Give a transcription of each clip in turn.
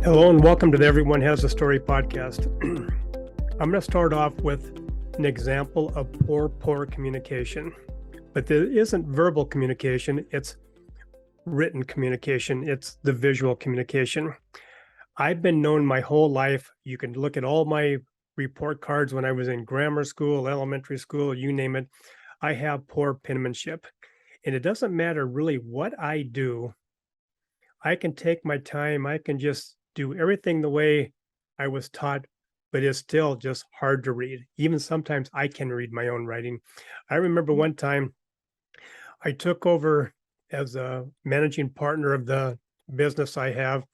Hello and welcome to the Everyone Has a Story podcast. I'm going to start off with an example of poor communication. But there isn't verbal communication, it's written communication, it's the visual communication. I've been known my whole life. You can look at all my report cards when I was in grammar school, elementary school, you name it. I have poor penmanship. And it doesn't matter really what I do. I can take my time, I can just do everything the way I was taught, but it's still just hard to read. Even sometimes I can read my own writing. I remember one time I took over as a managing partner of the business I have,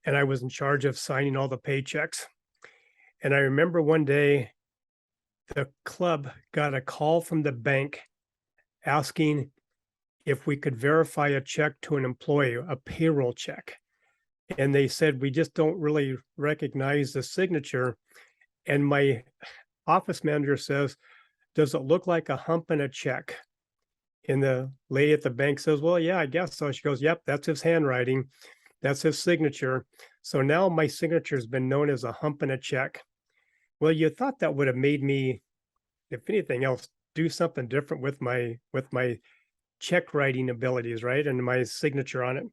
and I was in charge of signing all the paychecks. And I remember one day the club got a call from the bank asking if we could verify a check to an employee, a payroll check. And they said, we just don't really recognize the signature. And my office manager says, does it look like a hump in a check? And the lady at the bank says, well, yeah, I guess so. She goes, yep, that's his handwriting. That's his signature. So now my signature has been known as a hump in a check. Well, you thought that would have made me, if anything else, do something different with my check writing abilities, right? And my signature on it.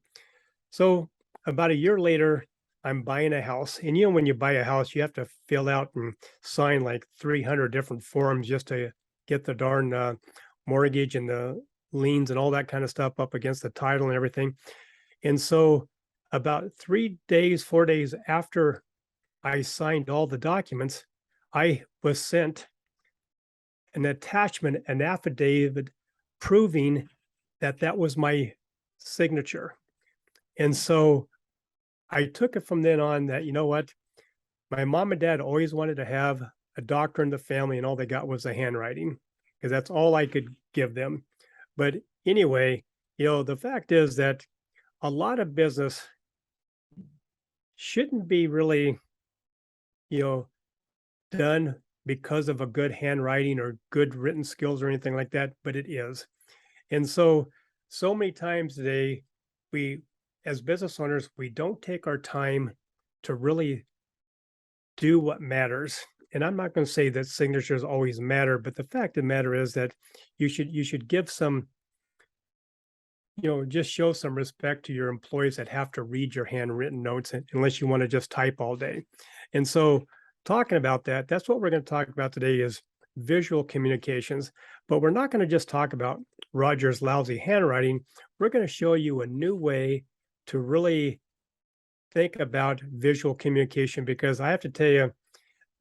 So about a year later, I'm buying a house. And when you buy a house, you have to fill out and sign like 300 different forms just to get the darn mortgage and the liens and all that kind of stuff up against the title and everything. And so about 4 days after I signed all the documents, I was sent an attachment, an affidavit proving that that was my signature. And so I took it from then on that, you know what, my mom and dad always wanted to have a doctor in the family, and all they got was the handwriting, because that's all I could give them. But anyway, the fact is that a lot of business shouldn't be really, done because of a good handwriting or good written skills or anything like that, but it is. And so many times today, we, as business owners, we don't take our time to really do what matters. And I'm not going to say that signatures always matter, but the fact of the matter is that you should give some, just show some respect to your employees that have to read your handwritten notes, unless you want to just type all day. And so talking about that, that's what we're going to talk about today is visual communications. But we're not going to just talk about Roger's lousy handwriting. We're going to show you a new way to really think about visual communication, because I have to tell you,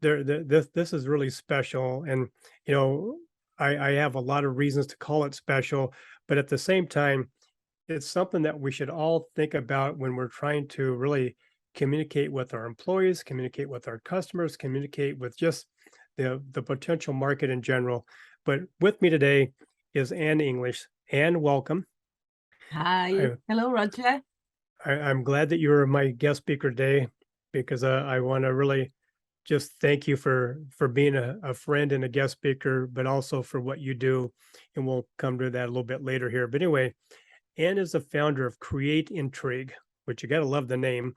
this is really special. And, I have a lot of reasons to call it special, but at the same time, it's something that we should all think about when we're trying to really communicate with our employees, communicate with our customers, communicate with just the potential market in general. But with me today is Ann English. Ann, welcome. Hi. Hello, Roger. I'm glad that you're my guest speaker today, because I want to really just thank you for being a friend and a guest speaker, but also for what you do. And we'll come to that a little bit later here. But anyway, Ann is the founder of Create Intrigue, which you got to love the name,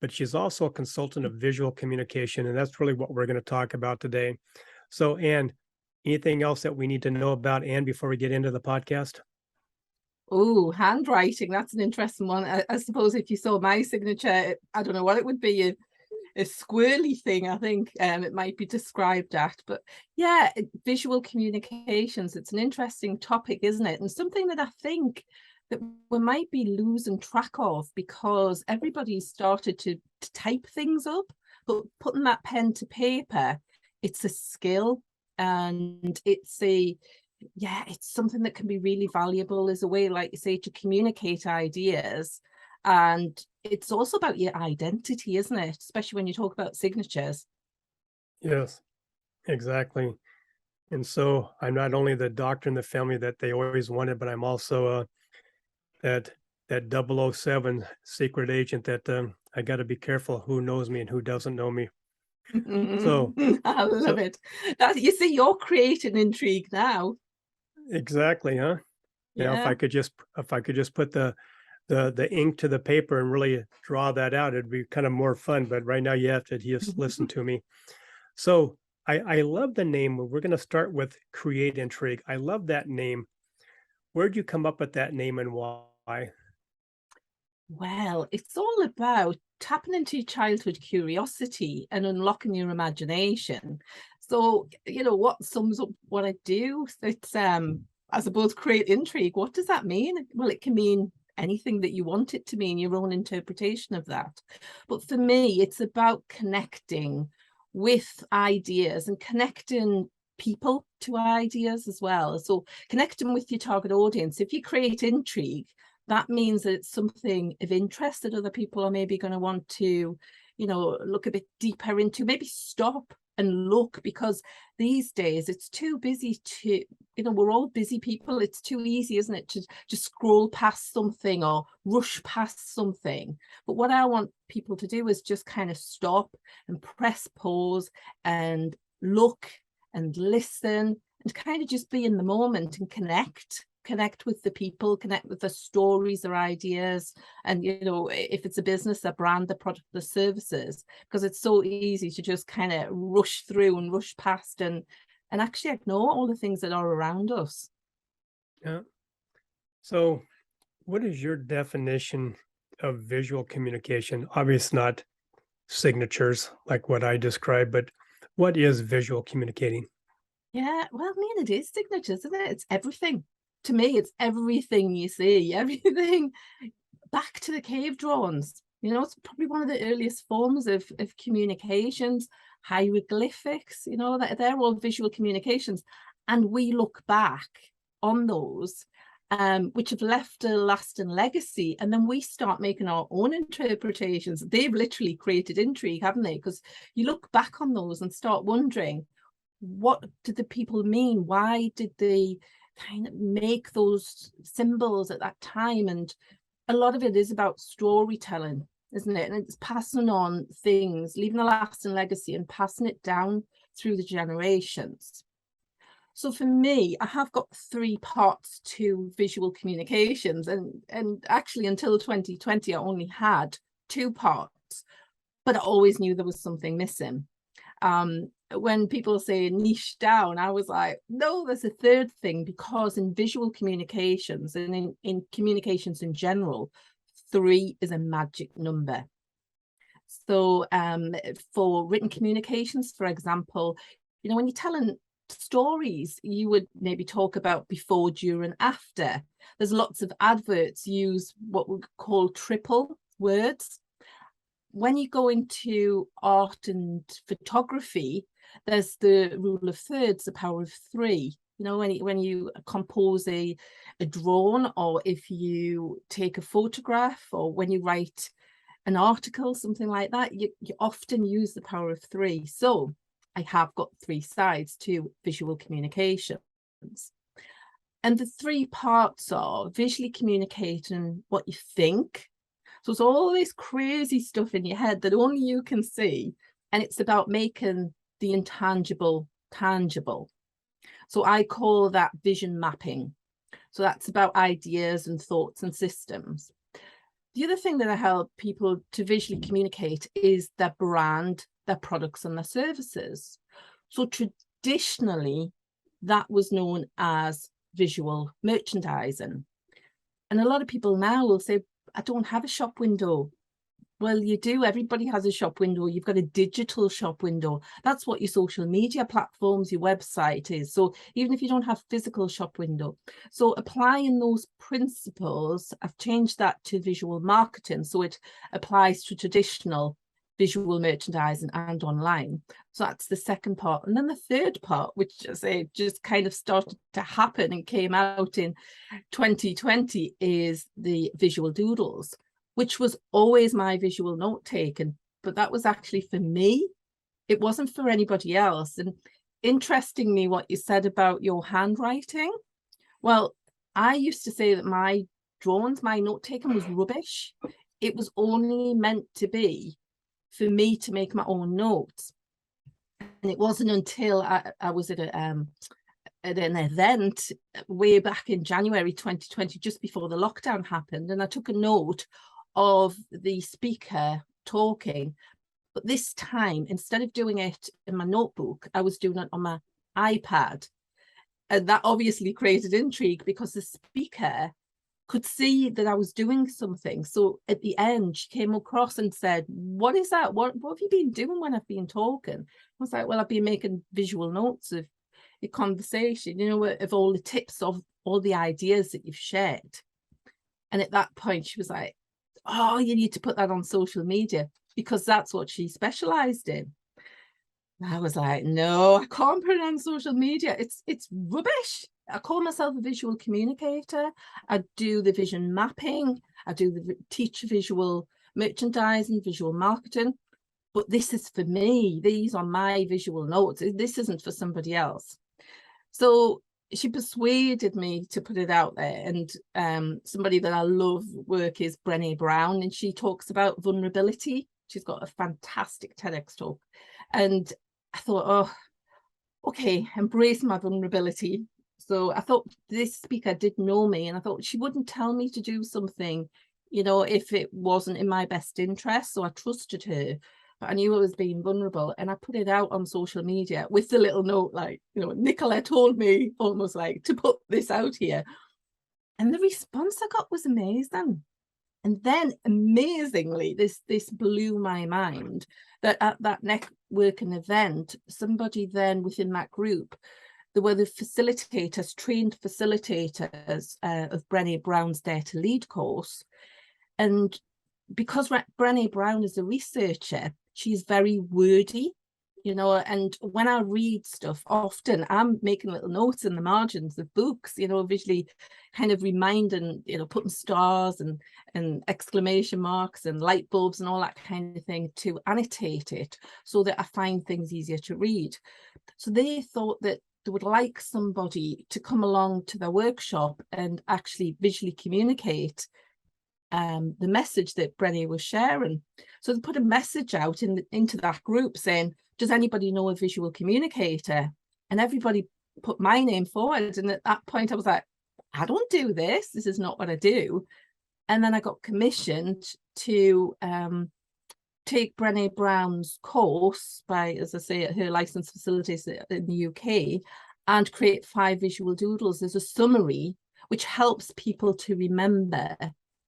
but she's also a consultant of visual communication. And that's really what we're going to talk about today. So Ann, anything else that we need to know about Ann before we get into the podcast? Oh, handwriting. That's an interesting one. I suppose if you saw my signature, I don't know what it would be, a squirrely thing, I think it might be described at. But yeah, visual communications, it's an interesting topic, isn't it? And something that I think that we might be losing track of, because everybody started to type things up, but putting that pen to paper, it's a skill, and it's something that can be really valuable as a way, like you say, to communicate ideas. And it's also about your identity, isn't it? Especially when you talk about signatures. Yes, exactly. And so I'm not only the doctor in the family that they always wanted, but I'm also that 007 secret agent that I got to be careful who knows me and who doesn't know me. So I love it. You see, you're creating intrigue now. Exactly, huh? Now, Yeah. if I could just put the the ink to the paper and really draw that out. It'd be kind of more fun, but right now you have to just listen to me. So I love the name. We're going to start with Create Intrigue. I love that name. Where'd you come up with that name and why? Well, it's all about tapping into your childhood curiosity and unlocking your imagination. So, what sums up what I do? It's I suppose create intrigue. What does that mean? Well, it can mean anything that you want it to mean, your own interpretation of that. But for me, it's about connecting with ideas and connecting people to ideas as well. So connecting with your target audience. If you create intrigue, that means that it's something of interest that other people are maybe going to want to, look a bit deeper into, maybe stop and look, because these days it's too busy to, we're all busy people. It's too easy, isn't it, to just scroll past something or rush past something. But what I want people to do is just kind of stop and press pause and look and listen and kind of just be in the moment and connect with the people, connect with the stories or ideas, and if it's a business, a brand, the product, the services, because it's so easy to just kind of rush through and rush past and actually ignore all the things that are around us. Yeah. So what is your definition of visual communication? Obviously not signatures like what I described, but what is visual communicating? Yeah, well, I mean, it is signatures, isn't it? It's everything. To me, it's everything you see, everything back to the cave drawings. It's probably one of the earliest forms of communications, hieroglyphics, that they're all visual communications. And we look back on those, which have left a lasting legacy. And then we start making our own interpretations. They've literally created intrigue, haven't they? Because you look back on those and start wondering, what did the people mean? Why did they kind of make those symbols at that time? And a lot of it is about storytelling, isn't it? And it's passing on things, leaving a lasting legacy and passing it down through the generations. So for me, I have got 3 parts to visual communications, and actually until 2020 I only had 2 parts, but I always knew there was something missing. When people say niche down, I was like, no, there's a 3rd thing, because in visual communications and in communications in general, 3 is a magic number. So for written communications, for example, when you're telling stories, you would maybe talk about before, during, after. There's lots of adverts use what we call triple words. When you go into art and photography, there's the rule of thirds, the power of 3. When you compose a drawing, or if you take a photograph, or when you write an article, something like that, you often use the power of 3. So I have got 3 sides to visual communications. And the 3 parts are visually communicating what you think. So it's all this crazy stuff in your head that only you can see. And it's about making the intangible tangible. So I call that vision mapping. So that's about ideas and thoughts and systems. The other thing that I help people to visually communicate is their brand, their products and their services. So traditionally, that was known as visual merchandising. And a lot of people now will say, I don't have a shop window. Well, you do. Everybody has a shop window. You've got a digital shop window. That's what your social media platforms, your website is. So even if you don't have physical shop window. So applying those principles, I've changed that to visual marketing. So it applies to traditional visual merchandising and online. So that's the second part. And then the third part, which I say just kind of started to happen and came out in 2020, is the visual doodles, which was always my visual note taking, but that was actually for me. It wasn't for anybody else. And interestingly, what you said about your handwriting, well, I used to say that my drawings, my note taking was rubbish. It was only meant to be for me to make my own notes. And it wasn't until I was at at an event way back in January 2020, just before the lockdown happened, and I took a note of the speaker talking. But this time, instead of doing it in my notebook, I was doing it on my iPad. And that obviously created intrigue because the speaker could see that I was doing something. So at the end, she came across and said, "What is that? What have you been doing when I've been talking?" I was like, "Well, I've been making visual notes of a conversation, you know, of all the tips, of all the ideas that you've shared." And at that point, she was like, "Oh, you need to put that on social media," because that's what she specialized in. And I was like, "No, I can't put it on social media. It's rubbish. I call myself a visual communicator. I do the vision mapping. I do teach visual merchandising, visual marketing. But this is for me. These are my visual notes. This isn't for somebody else." So she persuaded me to put it out there. And somebody that I love work is Brené Brown, and she talks about vulnerability. She's got a fantastic TEDx talk. And I thought, oh, okay, embrace my vulnerability. So I thought this speaker did know me, and I thought she wouldn't tell me to do something, you know, if it wasn't in my best interest. So I trusted her, but I knew I was being vulnerable, and I put it out on social media with the little note, like, you know, Nicola told me almost like to put this out here. And the response I got was amazing. And then amazingly, this blew my mind that at that networking event, somebody then within that group, there were the facilitators, trained facilitators of Brené Brown's Dare to Lead course. And because Brené Brown is a researcher, she's very wordy, you know, and when I read stuff, often I'm making little notes in the margins of books, you know, visually kind of reminding, you know, putting stars and exclamation marks and light bulbs and all that kind of thing to annotate it so that I find things easier to read. So they thought that they would like somebody to come along to their workshop and actually visually communicate the message that Brené was sharing. So they put a message out into that group saying, "Does anybody know a visual communicator?" And everybody put my name forward. And at that point, I was like, "I don't do this. This is not what I do." And then I got commissioned to take Brené Brown's course by, as I say, her licensed facilities in the UK, and create 5 visual doodles as a summary, which helps people to remember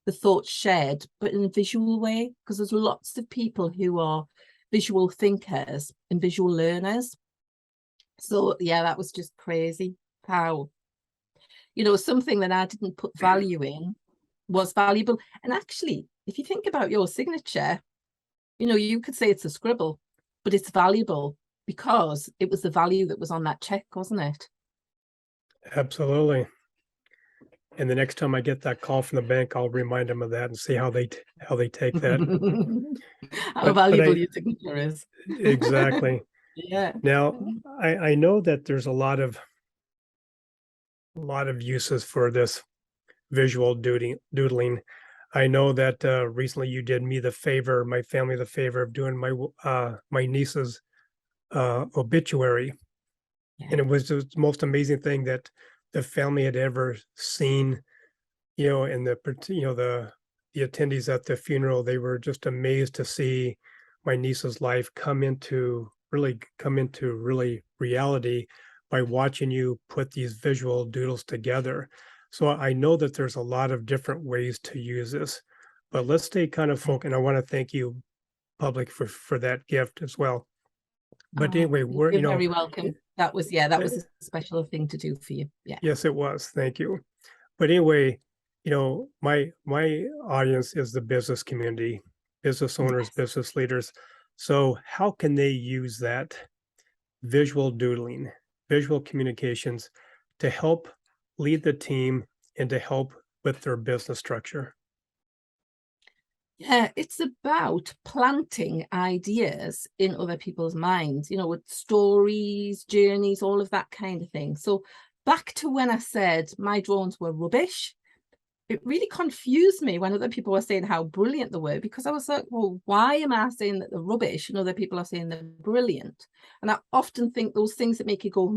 the thoughts shared, but in a visual way, because there's lots of people who are visual thinkers and visual learners. So yeah, that was just crazy how, you know, something that I didn't put value in was valuable. And actually, if you think about your signature, you know, you could say it's a scribble, but it's valuable because it was the value that was on that check, wasn't it? Absolutely. And the next time I get that call from the bank, I'll remind them of that and see how they take that. How valuable your signature is. Exactly. Yeah. Now, I know that there's a lot of uses for this visual doodling. I know that recently you did me the favor, my family the favor of doing my niece's obituary, and it was the most amazing thing that the family had ever seen. You know, and the attendees at the funeral, they were just amazed to see my niece's life come into really reality by watching you put these visual doodles together. So I know that there's a lot of different ways to use this, but let's stay kind of focused. And I want to thank you, public, for that gift as well. But anyway, you're very welcome. That was a special thing to do for you. Yeah. Yes, it was. Thank you. But anyway, you know, my audience is the business community, business owners, business leaders. So how can they use that visual doodling, visual communications to help lead the team and to help with their business structure? Yeah, it's about planting ideas in other people's minds, you know, with stories, journeys, all of that kind of thing. So back to when I said my drawings were rubbish, it really confused me when other people were saying how brilliant they were, because I was like, well, why am I saying that they're rubbish and other people are saying they're brilliant? And I often think those things that make you go,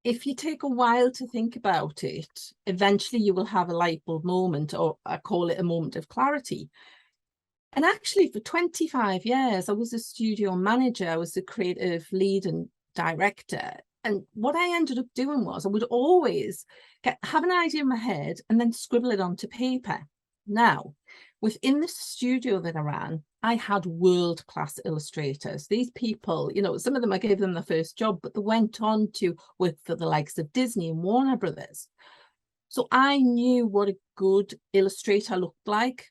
if you take a while to think about it, eventually you will have a light bulb moment, or I call it a moment of clarity. And actually, for 25 years, I was a studio manager, I was the creative lead and director. And what I ended up doing was I would always have an idea in my head and then scribble it onto paper. Now, within the studio that I ran, I had world-class illustrators. These people, you know, some of them, I gave them the first job, but they went on to work for the likes of Disney and Warner Brothers. So I knew what a good illustrator looked like.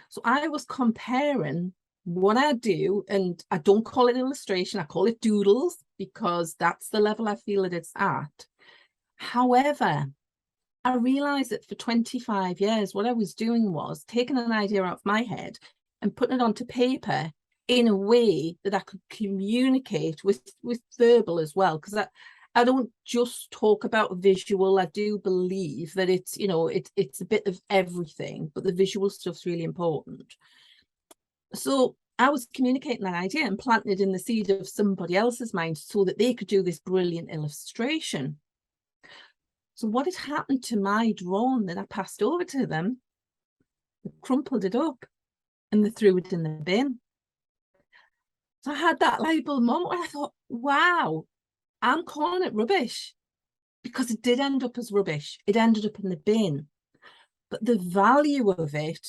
So I was comparing what I do, and I don't call it illustration, I call it doodles, because that's the level I feel that it's at. However, I realized that for 25 years, what I was doing was taking an idea out of my head and putting it onto paper in a way that I could communicate with verbal as well. Because I don't just talk about visual. I do believe that it's, you know, it's a bit of everything, but the visual stuff's really important. So I was communicating that idea and planting it in the seed of somebody else's mind so that they could do this brilliant illustration. So what had happened to my drawing that I passed over to them, they crumpled it up and they threw it in the bin. So I had that light bulb moment where I thought, wow, I'm calling it rubbish, because it did end up as rubbish. It ended up in the bin. But the value of it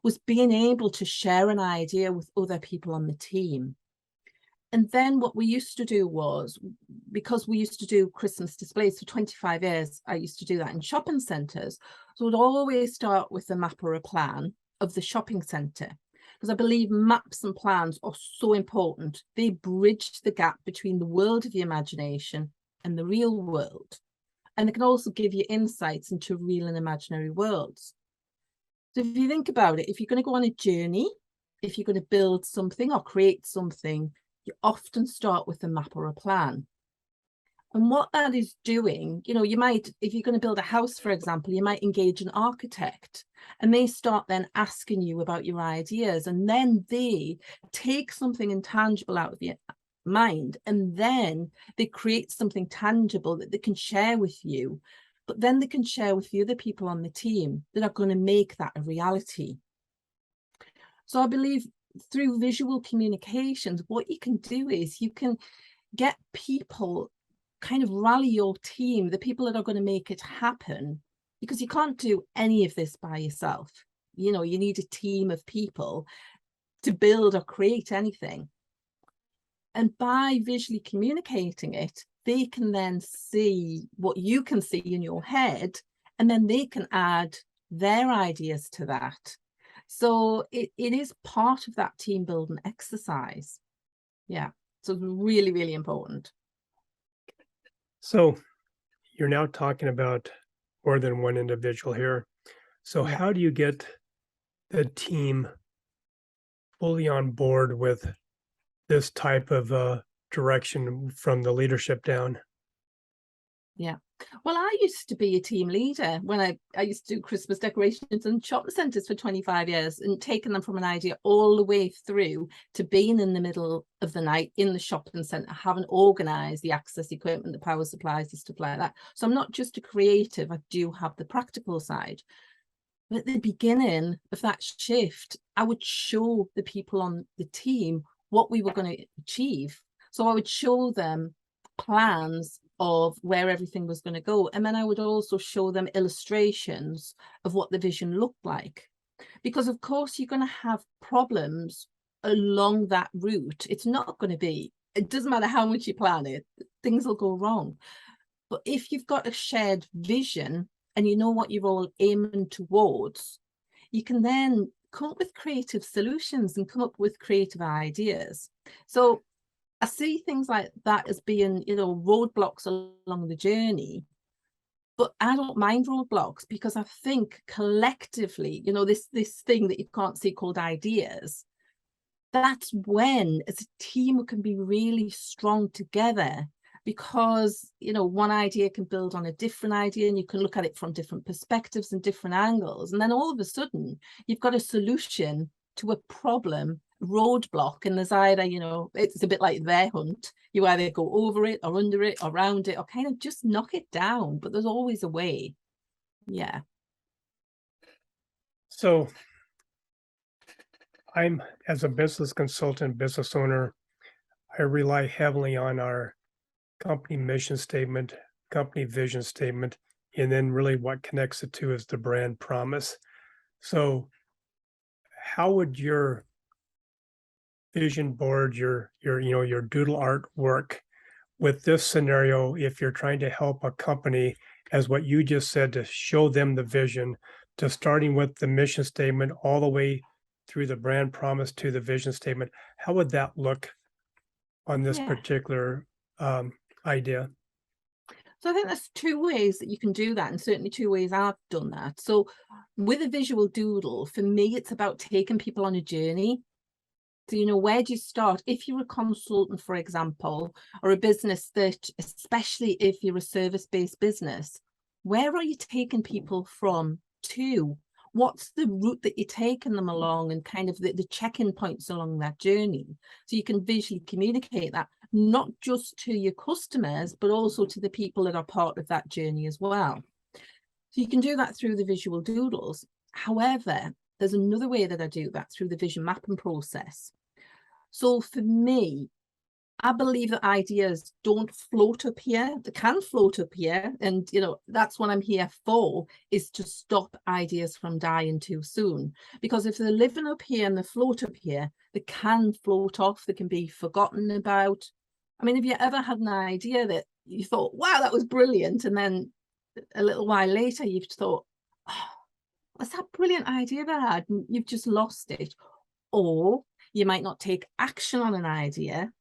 was being able to share an idea with other people on the team. And then what we used to do was, because we used to do Christmas displays for 25 years, I used to do that in shopping centres. So we'd always start with a map or a plan of the shopping centre, because I believe maps and plans are so important. They bridge the gap between the world of the imagination and the real world. And they can also give you insights into real and imaginary worlds. So if you think about it, if you're going to go on a journey, if you're going to build something or create something, you often start with a map or a plan. And what that is doing, you know, you might, if you're going to build a house, for example, you might engage an architect, and they start then asking you about your ideas, and then they take something intangible out of your mind, and then they create something tangible that they can share with you, but then they can share with the other people on the team that are going to make that a reality. So I believe through visual communications, what you can do is you can get people, kind of rally your team, the people that are going to make it happen, because you can't do any of this by yourself. You know, you need a team of people to build or create anything. And by visually communicating it, they can then see what you can see in your head, and then they can add their ideas to that. So it is part of that team building exercise. Yeah, so it's really, really important. So you're now talking about more than one individual here. So Yeah. how do you get the team fully on board with this type of direction from the leadership down? Yeah. Well, I used to be a team leader when I used to do Christmas decorations in shopping centres for 25 years, and taking them from an idea all the way through to being in the middle of the night in the shopping centre, having organised the access equipment, the power supplies and stuff like that. So I'm not just a creative, I do have the practical side. But at the beginning of that shift, I would show the people on the team what we were going to achieve. So I would show them plans of where everything was going to go. And then I would also show them illustrations of what the vision looked like. Because of course you're going to have problems along that route. It's not going to be, it doesn't matter how much you plan it, things will go wrong. But if you've got a shared vision and you know what you're all aiming towards, you can then come up with creative solutions and come up with creative ideas. So I see things like that as being, you know, roadblocks along the journey, but I don't mind roadblocks, because I think collectively, you know, this thing that you can't see called ideas, that's when as a team we can be really strong together, because, you know, one idea can build on a different idea and you can look at it from different perspectives and different angles. And then all of a sudden you've got a solution to a problem roadblock, and there's either, you know, it's a bit like their hunt. You either go over it or under it or around it or kind of just knock it down, but there's always a way. Yeah. So I'm, as a business consultant, business owner, I rely heavily on our company mission statement, company vision statement, and then really what connects it to is the brand promise. So how would your vision board, your doodle art work with this scenario if you're trying to help a company, as what you just said, to show them the vision, to starting with the mission statement all the way through the brand promise to the vision statement? How would that look on this Yeah. particular idea? So I think there's two ways that you can do that, and certainly two ways I've done that. So with a visual doodle, for me, it's about taking people on a journey. So, you know, where do you start? If you're a consultant, for example, or a business that, especially if you're a service-based business, where are you taking people from to? What's the route that you're taking them along, and kind of the check-in points along that journey? So you can visually communicate that, not just to your customers, but also to the people that are part of that journey as well. So you can do that through the visual doodles. However, there's another way that I do that, through the vision mapping process. So for me, I believe that ideas don't float up here. They can float up here. And, you know, that's what I'm here for, is to stop ideas from dying too soon. Because if they're living up here and they float up here, they can float off. They can be forgotten about. I mean, have you ever had an idea that you thought, wow, that was brilliant, and then a little while later you've thought, oh, what's that brilliant idea that I had? And you've just lost it. Or you might not take action on an idea,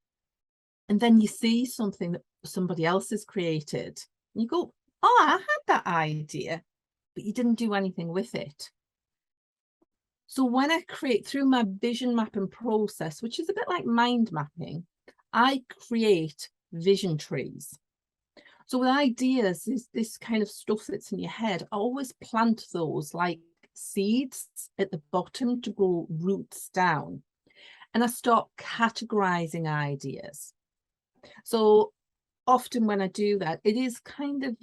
and then you see something that somebody else has created, and you go, oh, I had that idea, but you didn't do anything with it. So when I create, through my vision mapping process, which is a bit like mind mapping, I create vision trees. So with ideas, is this kind of stuff that's in your head, I always plant those like seeds at the bottom to grow roots down. And I start categorizing ideas. So often when I do that, it is kind of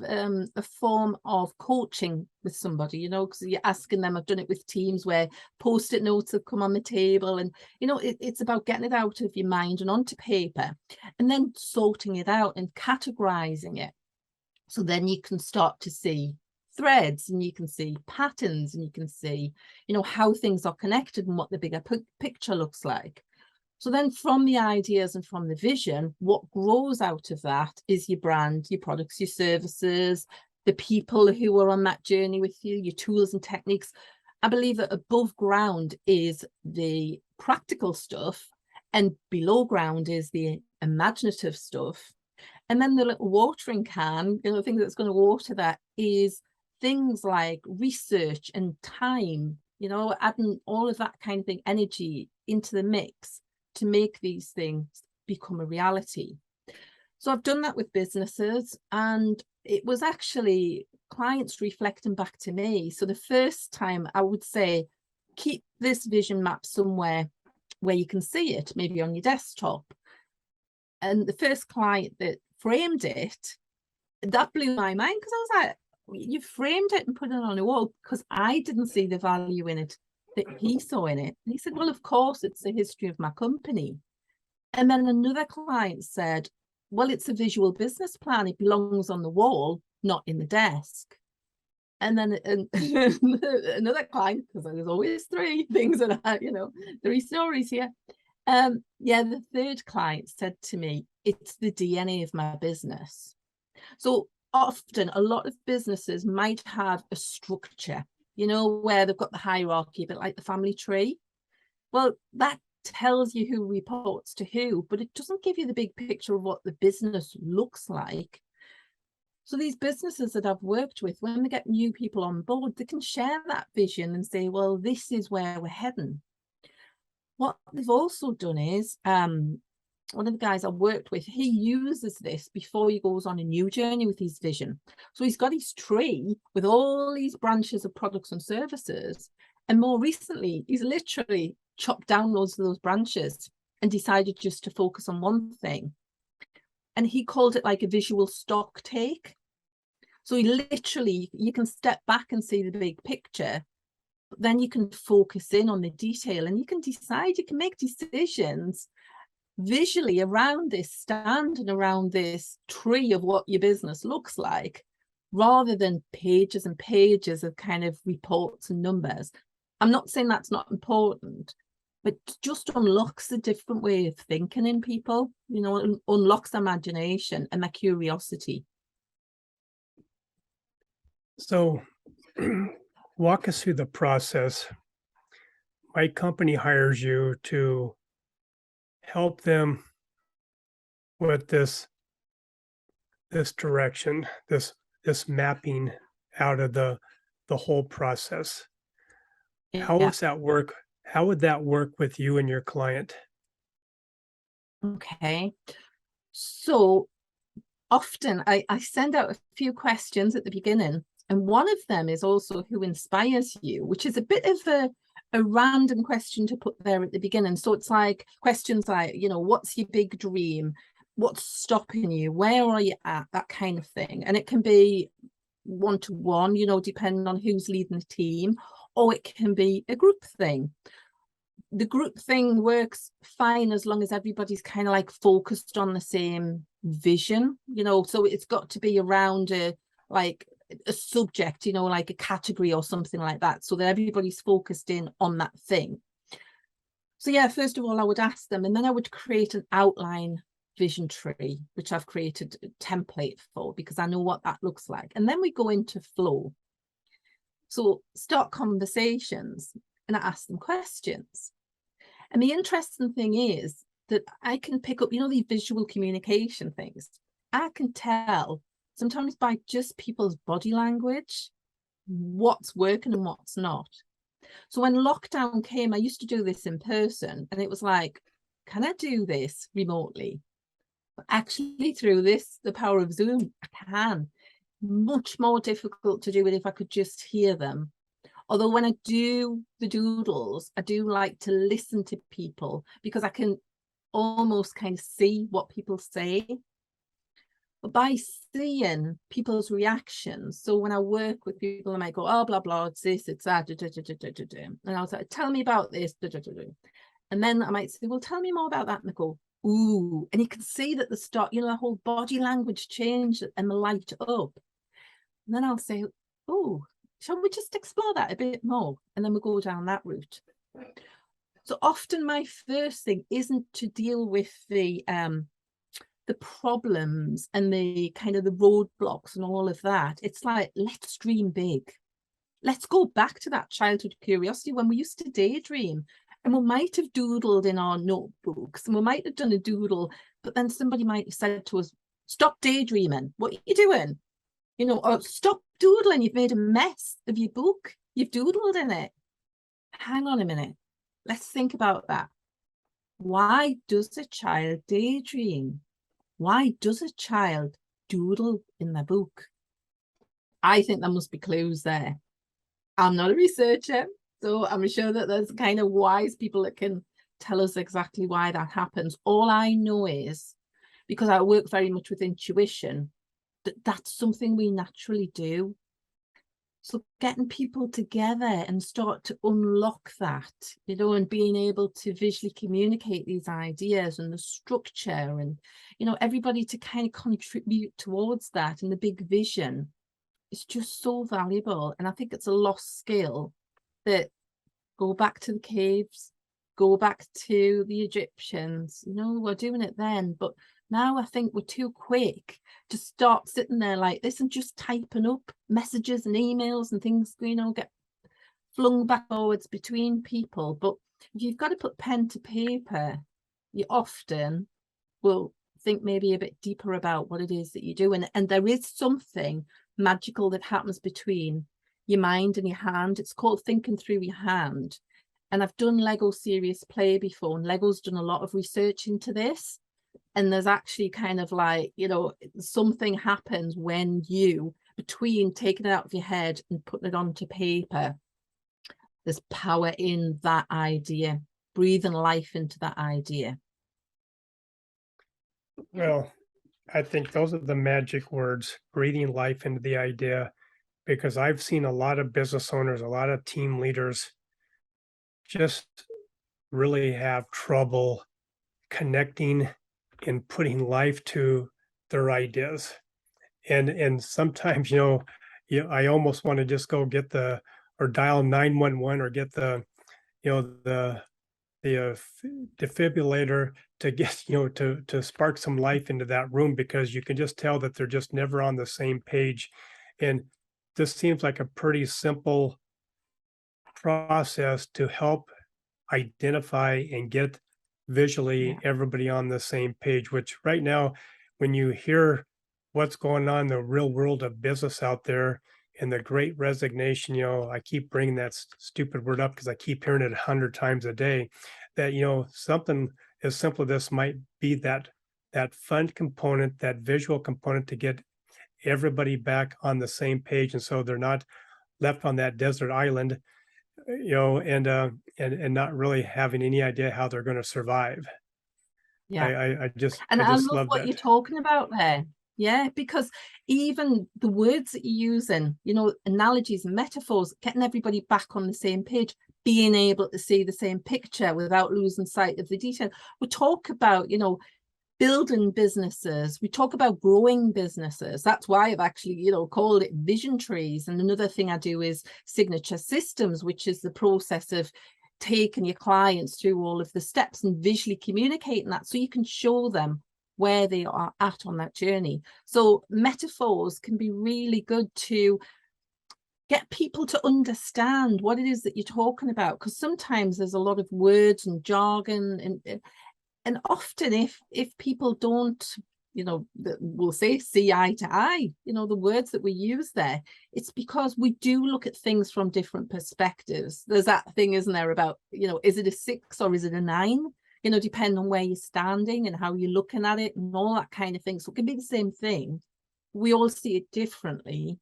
a form of coaching with somebody, you know, because you're asking them. I've done it with teams where post-it notes have come on the table, and, you know, it's about getting it out of your mind and onto paper, and then sorting it out and categorizing it. So then you can start to see threads, and you can see patterns, and you can see, you know, how things are connected and what the bigger picture looks like. So then from the ideas and from the vision, what grows out of that is your brand, your products, your services, the people who are on that journey with you, your tools and techniques. I believe that above ground is the practical stuff, and below ground is the imaginative stuff. And then the little watering can, you know, the thing that's going to water that is things like research and time, you know, adding all of that kind of thing, energy into the mix to make these things become a reality. So I've done that with businesses, and it was actually clients reflecting back to me. So the first time I would say, keep this vision map somewhere where you can see it, maybe on your desktop. And the first client that framed it, that blew my mind, because I was like, you framed it and put it on a wall, because I didn't see the value in it that he saw in it. And he said, well, of course, it's the history of my company. And then another client said, well, it's a visual business plan. It belongs on the wall, not in the desk. And then another client, because there's always three things that I, you know, three stories here. Yeah, the third client said to me, it's the DNA of my business. So often a lot of businesses might have a structure, you know, where they've got the hierarchy, a bit like the family tree. Well, that tells you who reports to who, but it doesn't give you the big picture of what the business looks like. So these businesses that I've worked with, when they get new people on board, they can share that vision and say, well, this is where we're heading. What they've also done is, one of the guys I worked with, he uses this before he goes on a new journey with his vision. So he's got his tree with all these branches of products and services. And more recently, he's literally chopped down loads of those branches and decided just to focus on one thing. And he called it like a visual stock take. So he literally, you can step back and see the big picture, but then you can focus in on the detail, and you can decide, you can make decisions visually around this stand and around this tree of what your business looks like, rather than pages and pages of kind of reports and numbers. I'm not saying that's not important, but just unlocks a different way of thinking in people, you know, unlocks imagination and their curiosity. So walk us through the process. My company hires you to help them with this direction, this mapping out of the whole process. How Yeah. does that work? How would that work with you and your client? Okay. So often I send out a few questions at the beginning, and one of them is also who inspires you, which is a bit of a random question to put there at the beginning. So it's like questions like, you know, what's your big dream? What's stopping you? Where are you at? That kind of thing. And it can be one-to-one, you know, depending on who's leading the team, or it can be a group thing. The group thing works fine as long as everybody's kind of like focused on the same vision, you know, so it's got to be around a subject, you know, like a category or something like that, so that everybody's focused in on that thing. So yeah, first of all, I would ask them, and then I would create an outline vision tree, which I've created a template for because I know what that looks like. And then we go into flow. So start conversations and I ask them questions. And the interesting thing is that I can pick up, you know, these visual communication things. I can tell sometimes by just people's body language what's working and what's not. So when lockdown came, I used to do this in person, and it was like, can I do this remotely? But actually, through this, the power of Zoom, I can. Much more difficult to do it if I could just hear them. Although when I do the doodles, I do like to listen to people because I can almost kind of see what people say. But by seeing people's reactions, so when I work with people, I might go, oh, blah, blah, it's this, it's that, and I was like, tell me about this, and then I might say, well, tell me more about that, and they go, ooh, and you can see that the start, you know, the whole body language change and the light up. And then I'll say, oh, shall we just explore that a bit more? And then we'll go down that route. So often my first thing isn't to deal with the problems and the kind of the roadblocks and all of that. It's like, let's dream big. Let's go back to that childhood curiosity when we used to daydream, and we might have doodled in our notebooks and we might have done a doodle, but then somebody might have said to us, stop daydreaming. What are you doing? You know, or stop doodling. You've made a mess of your book. You've doodled in it. Hang on a minute. Let's think about that. Why does a child daydream? Why does a child doodle in their book? I think there must be clues there. I'm not a researcher, so I'm sure that there's kind of wise people that can tell us exactly why that happens. All I know is, because I work very much with intuition, that that's something we naturally do. So getting people together and start to unlock that, you know, and being able to visually communicate these ideas and the structure and, you know, everybody to kind of contribute towards that and the big vision, it's just so valuable. And I think it's a lost skill that go back to the caves, go back to the Egyptians, you know, we're doing it then, but now I think we're too quick to start sitting there like this and just typing up messages and emails and things, you know, get flung backwards between people. But if you've got to put pen to paper, you often will think maybe a bit deeper about what it is that you do. And there is something magical that happens between your mind and your hand. It's called thinking through your hand. And I've done Lego Serious Play before, and Lego's done a lot of research into this. And there's actually kind of like, you know, something happens when you, between taking it out of your head and putting it onto paper, there's power in that idea. breathing life into that idea. Well, I think those are the magic words, breathing life into the idea, because I've seen a lot of business owners, a lot of team leaders just really have trouble connecting and putting life to their ideas. And sometimes, I almost want to just go get or dial 911 or get you know, the defibrillator to get, to spark some life into that room, because you can just tell that they're just never on the same page. And this seems like a pretty simple process to help identify and get visually Yeah. everybody on the same page, which right now, when you hear what's going on in the real world of business out there and the great resignation, I keep bringing that stupid word up because I keep hearing it 100 times a day, that, something as simple as this might be that fun component, that visual component to get everybody back on the same page. And so they're not left on that desert island, and not really having any idea how they're going to survive. Yeah. I just And I I just love love what you're that. talking about there. Yeah, because even the words that you're using, analogies, metaphors, getting everybody back on the same page, being able to see the same picture without losing sight of the detail. We talk about, building businesses. We talk about growing businesses. That's why I've actually, called it vision trees. And another thing I do is signature systems, which is the process of taking your clients through all of the steps and visually communicating that so you can show them where they are at on that journey. So metaphors can be really good to get people to understand what it is that you're talking about, because sometimes there's a lot of words and jargon, and often if people don't, we'll say see eye to eye, the words that we use there, it's because we do look at things from different perspectives. There's that thing, isn't there, about, is it a 6 or is it a 9? Depending on where you're standing and how you're looking at it and all that kind of thing. So it can be the same thing. We all see it differently.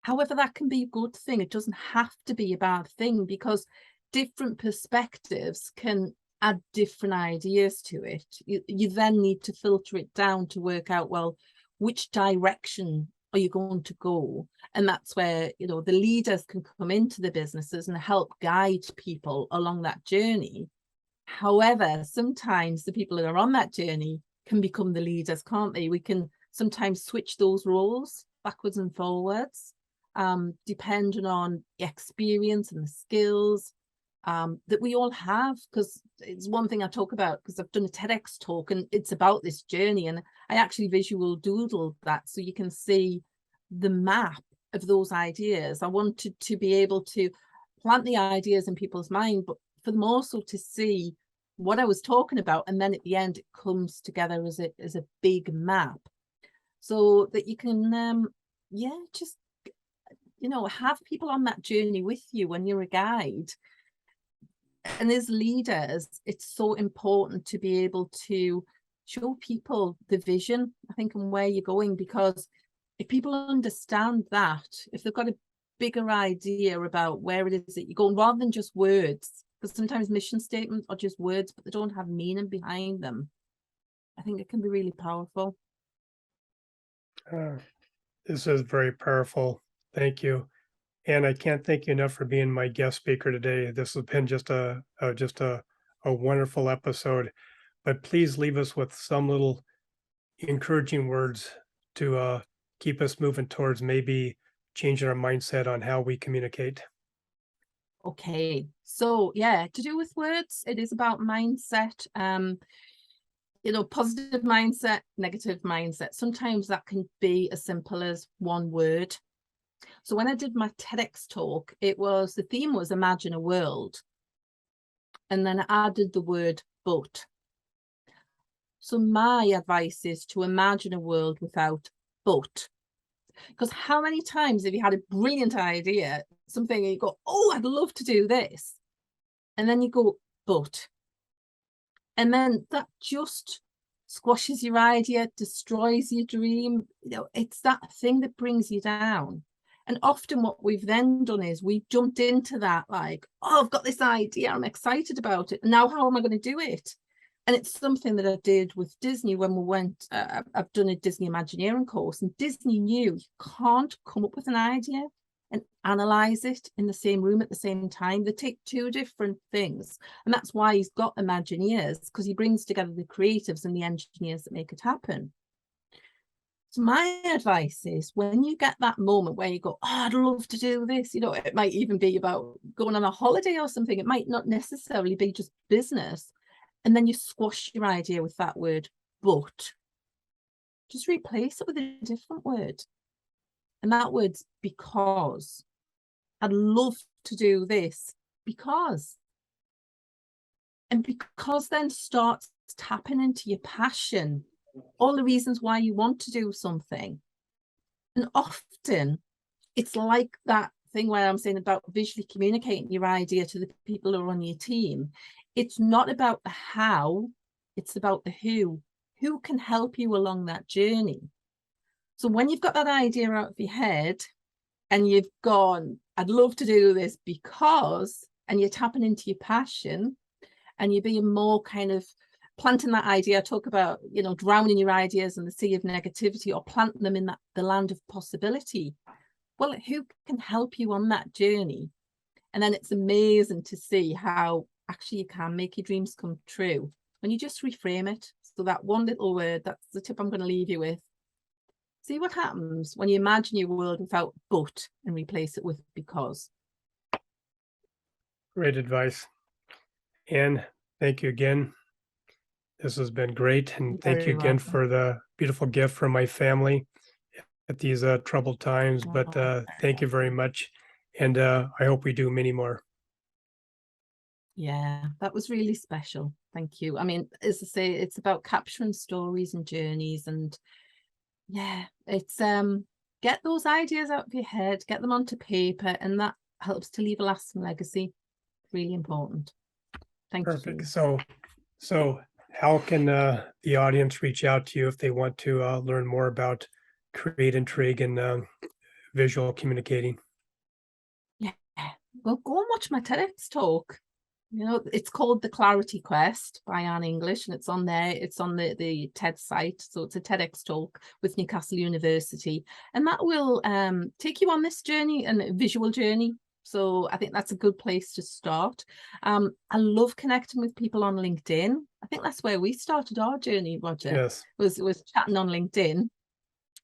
However, that can be a good thing. It doesn't have to be a bad thing, because different perspectives can add different ideas to it. You then need to filter it down to work out, well, which direction are you going to go? And that's where, the leaders can come into the businesses and help guide people along that journey. However, sometimes the people that are on that journey can become the leaders, can't they? We can sometimes switch those roles backwards and forwards, depending on the experience and the skills that we all have. Because it's one thing I talk about, because I've done a TEDx talk and it's about this journey, and I actually visual doodled that so you can see the map of those ideas. I wanted to be able to plant the ideas in people's mind, but for them also to see what I was talking about, and then at the end it comes together as a big map, so that you can just have people on that journey with you when you're a guide. And as leaders, it's so important to be able to show people the vision, I think, and where you're going, because if people understand that, if they've got a bigger idea about where it is that you're going, rather than just words, because sometimes mission statements are just words, but they don't have meaning behind them, I think it can be really powerful. This is very powerful. Thank you. And I can't thank you enough for being my guest speaker today. This has been just a wonderful episode. But please leave us with some little encouraging words to keep us moving towards maybe changing our mindset on how we communicate. Okay, so yeah, to do with words, it is about mindset. Positive mindset, negative mindset. Sometimes that can be as simple as one word. So when I did my TEDx talk, the theme was imagine a world. And then I added the word but. So my advice is to imagine a world without but. Because how many times have you had a brilliant idea, something, and you go, oh, I'd love to do this. And then you go, but. And then that just squashes your idea, destroys your dream. It's that thing that brings you down. And often what we've then done is we've jumped into that like, oh, I've got this idea, I'm excited about it. Now how am I going to do it? And it's something that I did with Disney when we went, I've done a Disney Imagineering course, and Disney knew you can't come up with an idea and analyze it in the same room at the same time. They take two different things. And that's why he's got Imagineers, because he brings together the creatives and the engineers that make it happen. So my advice is when you get that moment where you go, oh, I'd love to do this, you know, it might even be about going on a holiday or something. It might not necessarily be just business. And then you squash your idea with that word, but. Just replace it with a different word. And that word's because. I'd love to do this because. And because then starts tapping into your passion, all the reasons why you want to do something. And often it's like that thing where I'm saying about visually communicating your idea to the people who are on your team. It's not about the how, it's about the who. Who can help you along that journey? So when you've got that idea out of your head and you've gone, I'd love to do this because, and you're tapping into your passion and you're being more kind of planting that idea. I talk about, you know, drowning your ideas in the sea of negativity or planting them in the land of possibility. Well, who can help you on that journey? And then it's amazing to see how actually you can make your dreams come true when you just reframe it. So that one little word, that's the tip I'm going to leave you with. See what happens when you imagine your world without but and replace it with because. Great advice. Anne, thank you again. This has been great. And thank you again for the beautiful gift from my family at these troubled times. But thank you very much. And I hope we do many more. Yeah, that was really special. Thank you. I mean, as I say, it's about capturing stories and journeys, and yeah, it's get those ideas out of your head, get them onto paper, and that helps to leave a lasting legacy. Really important. Thank you. Perfect. So how can the audience reach out to you if they want to learn more about Create Intrigue and visual communicating? Yeah, well, go and watch my TEDx talk. You know, it's called The Clarity Quest by Anne English, and it's on there. It's on the TED site. So it's a TEDx talk with Newcastle University. And that will take you on this journey and a visual journey. So I think that's a good place to start. I love connecting with people on LinkedIn. I think that's where we started our journey, Roger. Yes. Was chatting on LinkedIn.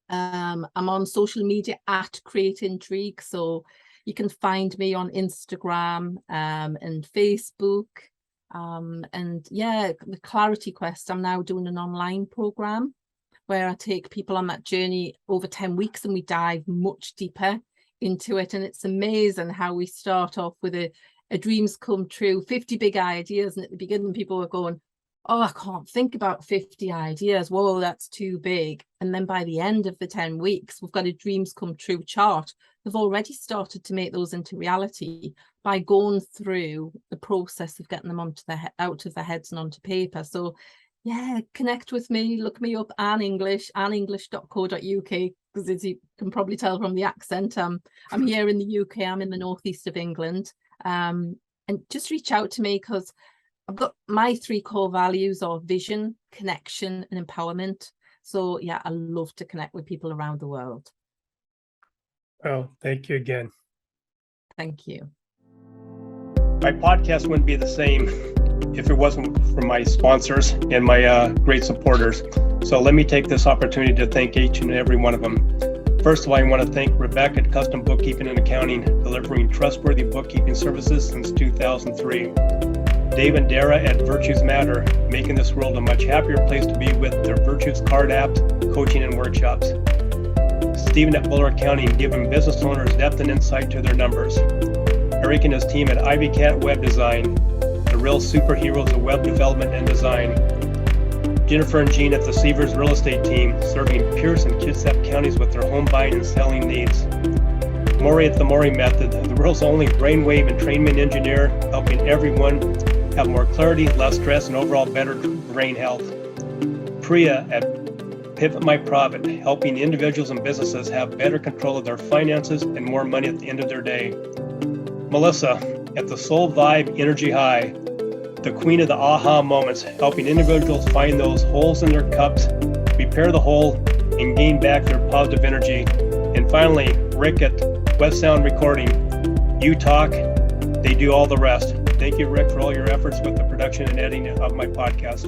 I'm on social media at Create Intrigue. So you can find me on Instagram and Facebook. And yeah, the Clarity Quest, I'm now doing an online program where I take people on that journey over 10 weeks and we dive much deeper into it. And it's amazing how we start off with a dreams come true, 50 big ideas. And at the beginning, people were going, oh, I can't think about 50 ideas. Whoa, that's too big. And then by the end of the 10 weeks, we've got a dreams come true chart. They've already started to make those into reality by going through the process of getting them onto out of their heads and onto paper. So yeah, connect with me, look me up, Anne English, anneenglish.co.uk, because as you can probably tell from the accent, I'm here in the UK, I'm in the northeast of England. And just reach out to me because I've got my 3 core values are vision, connection, and empowerment. So yeah, I love to connect with people around the world. Well, thank you again. Thank you. My podcast wouldn't be the same if it wasn't for my sponsors and my great supporters. So let me take this opportunity to thank each and every one of them. First of all, I want to thank Rebecca at Custom Bookkeeping and Accounting, delivering trustworthy bookkeeping services since 2003. Dave and Dara at Virtues Matter, making this world a much happier place to be with their Virtues card apps, coaching, and workshops. Stephen at Buller Accounting, giving business owners depth and insight to their numbers. Eric and his team at Ivy Cat Web Design, the real superheroes of web development and design. Jennifer and Jean at the Seavers Real Estate Team, serving Pierce and Kitsap counties with their home buying and selling needs. Maury at the Maury Method, the world's only brainwave entrainment engineer, helping everyone have more clarity, less stress, and overall better brain health. Priya at Pivot My Profit, helping individuals and businesses have better control of their finances and more money at the end of their day. Melissa at the Soul Vibe Energy High, the queen of the aha moments, helping individuals find those holes in their cups, repair the hole, and gain back their positive energy. And finally, Rick at West Sound Recording, you talk, they do all the rest. Thank you, Rick, for all your efforts with the production and editing of my podcast.